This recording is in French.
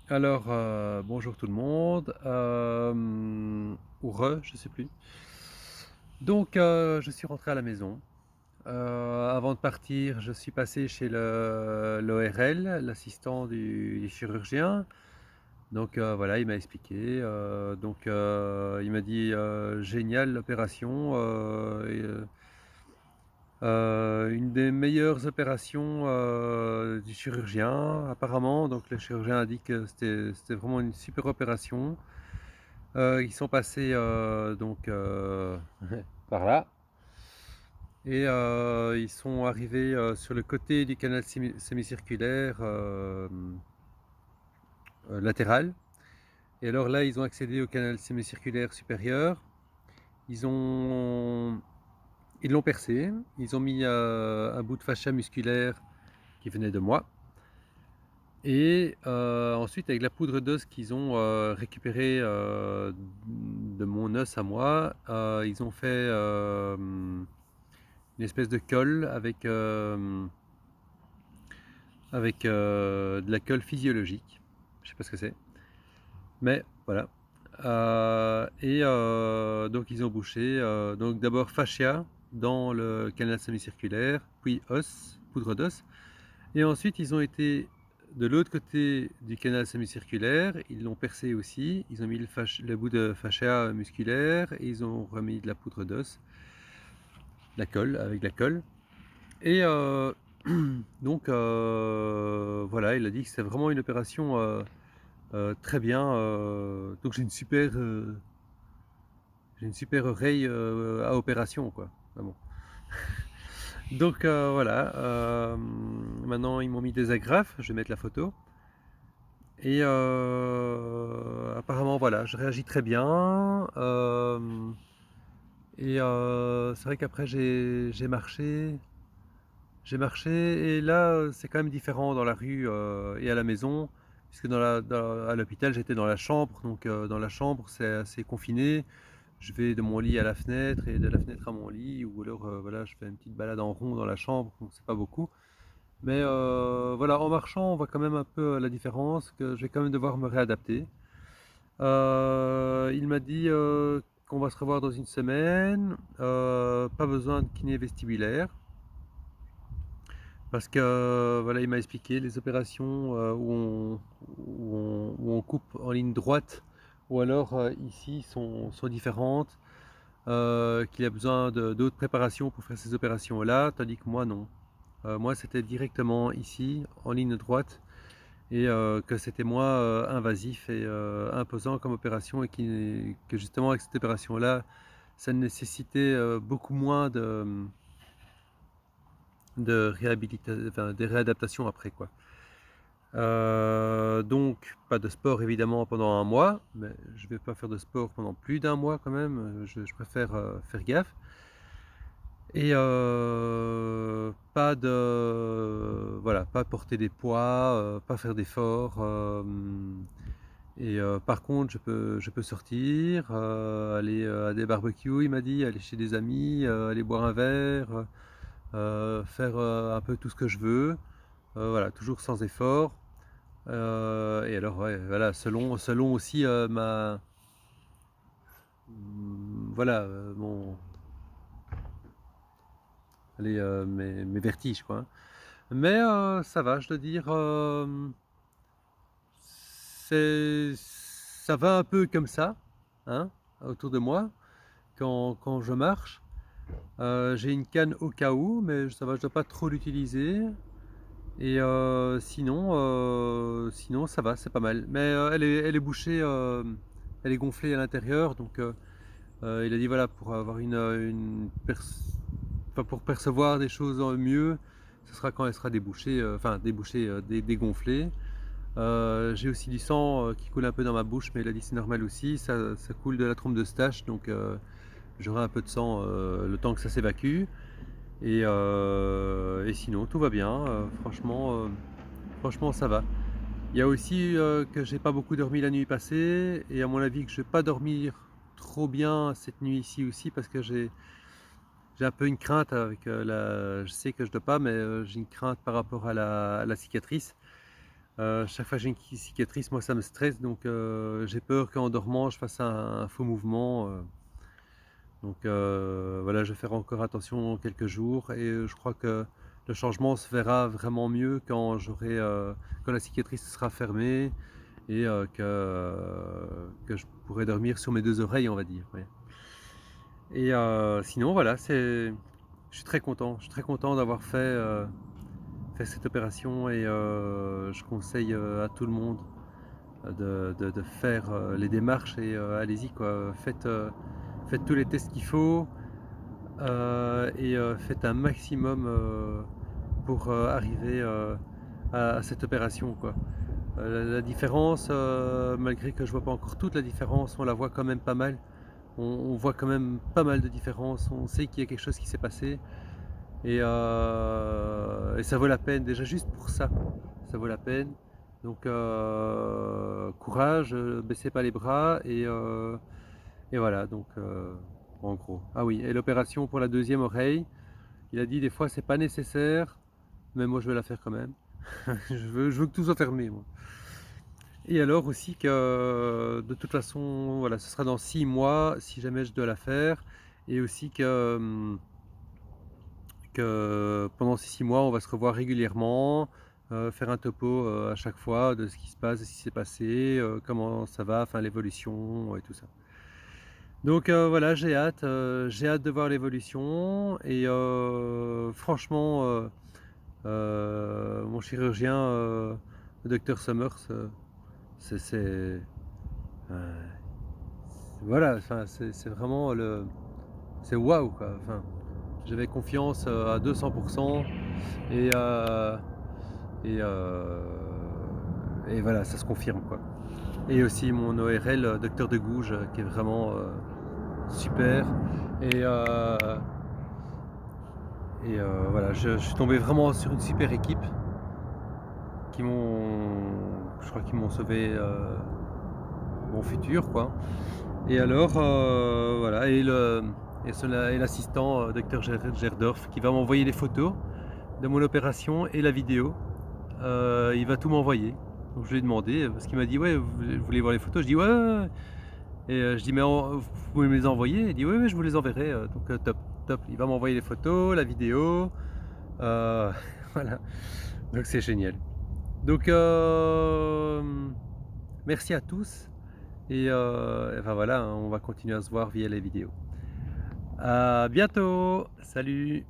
Alors, bonjour tout le monde, je sais plus. Donc, je suis rentré à la maison. Avant de partir, je suis passé chez le l'ORL, l'assistant du chirurgien. Donc, voilà, il m'a expliqué, il m'a dit: «Génial l'opération, une des meilleures opérations, du chirurgien apparemment». Donc le chirurgien a dit que c'était vraiment une super opération. Ils sont passés, par là et ils sont arrivés, sur le côté du canal sémicirculaire, latéral, et alors là, ils ont accédé au canal sémicirculaire supérieur. Ils ont ils l'ont percé, ils ont mis, un bout de fascia musculaire qui venait de moi, et ensuite avec la poudre d'os qu'ils ont, récupérée, de mon os à moi, ils ont fait, une espèce de colle avec de la colle physiologique. Je sais pas ce que c'est, mais voilà. Donc ils ont bouché, donc d'abord fascia dans le canal sémicirculaire, puis os, poudre d'os, et ensuite ils ont été de l'autre côté du canal sémicirculaire, ils l'ont percé aussi, ils ont mis le bout de fascia musculaire et ils ont remis de la poudre d'os, la colle, avec la colle. Et voilà, il a dit que c'était vraiment une opération, très bien, donc j'ai une super oreille, à opération, quoi. Ah bon. Donc voilà, maintenant ils m'ont mis des agrafes, je vais mettre la photo, et apparemment voilà, je réagis très bien, c'est vrai qu'après j'ai marché, et là, c'est quand même différent dans la rue, et à la maison, puisque à l'hôpital, j'étais dans la chambre, donc dans la chambre, c'est assez confiné. Je vais de mon lit à la fenêtre et de la fenêtre à mon lit, ou alors, voilà, je fais une petite balade en rond dans la chambre, donc c'est pas beaucoup. Mais voilà, en marchant, on voit quand même un peu la différence, que je vais quand même devoir me réadapter. Il m'a dit, qu'on va se revoir dans une semaine, pas besoin de kiné vestibulaire. Parce que voilà, il m'a expliqué les opérations, où on coupe en ligne droite, ou alors ici sont différentes, qu'il a besoin d'autres préparations pour faire ces opérations-là, tandis que moi non. Moi c'était directement ici, en ligne droite, et que c'était moins invasif et imposant comme opération, et que justement avec cette opération-là, ça nécessitait beaucoup moins enfin, des réadaptations après, quoi. Donc pas de sport évidemment pendant un mois, mais je vais pas faire de sport pendant plus d'un mois quand même, je préfère, faire gaffe, et pas de voilà, pas porter des poids, pas faire d'efforts, et par contre je peux sortir, aller, à des barbecues, il m'a dit, aller chez des amis, aller boire un verre, faire, un peu tout ce que je veux, voilà, toujours sans effort. Et alors ouais, voilà, selon aussi, voilà, mes vertiges, quoi, hein. Mais ça va, je dois dire, ça va un peu comme ça, hein, autour de moi, quand je marche. J'ai une canne au cas où, mais ça va, je dois pas trop l'utiliser, et sinon ça va, c'est pas mal. Mais elle est bouchée, elle est gonflée à l'intérieur, donc il a dit voilà, pour avoir enfin, pour percevoir des choses mieux, ce sera quand elle sera débouchée, enfin débouchée, dégonflée. J'ai aussi du sang qui coule un peu dans ma bouche, mais il a dit c'est normal aussi, ça coule de la trompe de Stache, donc j'aurai un peu de sang le temps que ça s'évacue. Et sinon tout va bien, franchement ça va. Il y a aussi que j'ai pas beaucoup dormi la nuit passée, et à mon avis que je vais pas dormir trop bien cette nuit-ci aussi, parce que j'ai un peu une crainte avec je sais que je dois pas, mais j'ai une crainte par rapport à la cicatrice. Chaque fois que j'ai une cicatrice, moi ça me stresse, donc j'ai peur qu'en dormant je fasse un faux mouvement. Donc voilà, je vais faire encore attention quelques jours et je crois que le changement se verra vraiment mieux quand quand la cicatrice sera fermée et que je pourrai dormir sur mes 2 oreilles, on va dire, ouais. Et sinon voilà, je suis très content d'avoir fait cette opération et je conseille, à tout le monde, de faire, les démarches et allez-y quoi. Faites tous les tests qu'il faut, et faites un maximum, pour, arriver, à cette opération quoi. La différence, malgré que je vois pas encore toute la différence, on la voit quand même pas mal. On voit quand même pas mal de différences, on sait qu'il y a quelque chose qui s'est passé et ça vaut la peine, déjà juste pour ça, ça vaut la peine. Donc courage, baissez pas les bras et voilà donc en gros. Ah oui, et l'opération pour la deuxième oreille, il a dit des fois c'est pas nécessaire, mais moi je vais la faire quand même. Je veux que tout soit fermé moi. Et alors aussi que de toute façon, voilà, ce sera dans 6 mois si jamais je dois la faire et aussi que pendant ces 6 mois, on va se revoir régulièrement, faire un topo, à chaque fois de ce qui se passe, de ce qui s'est passé, comment ça va, enfin l'évolution et tout ça. Donc voilà, j'ai hâte de voir l'évolution et franchement, mon chirurgien, le docteur Summers, c'est, voilà, enfin c'est vraiment c'est waouh quoi, enfin j'avais confiance, à 200 et heu et heu et voilà, ça se confirme quoi. Et aussi mon ORL, docteur de Gouges, qui est vraiment, super et heu voilà, je suis tombé vraiment sur une super équipe je crois qu'ils m'ont sauvé, mon futur quoi. Et alors, voilà et l'assistant, docteur Gerdorf qui va m'envoyer les photos de mon opération et la vidéo. Il va tout m'envoyer. Donc je lui ai demandé, parce qu'il m'a dit: «Ouais, vous voulez voir les photos?» Je dis: «Ouais, ouais, ouais» et je dis: «Mais vous pouvez me les envoyer?» Il dit: «Oui, oui, je vous les enverrai», donc top, top. Il va m'envoyer les photos, la vidéo, heu, voilà, donc c'est génial. Donc merci à tous et enfin voilà, hein, on va continuer à se voir via les vidéos. À bientôt! Salut!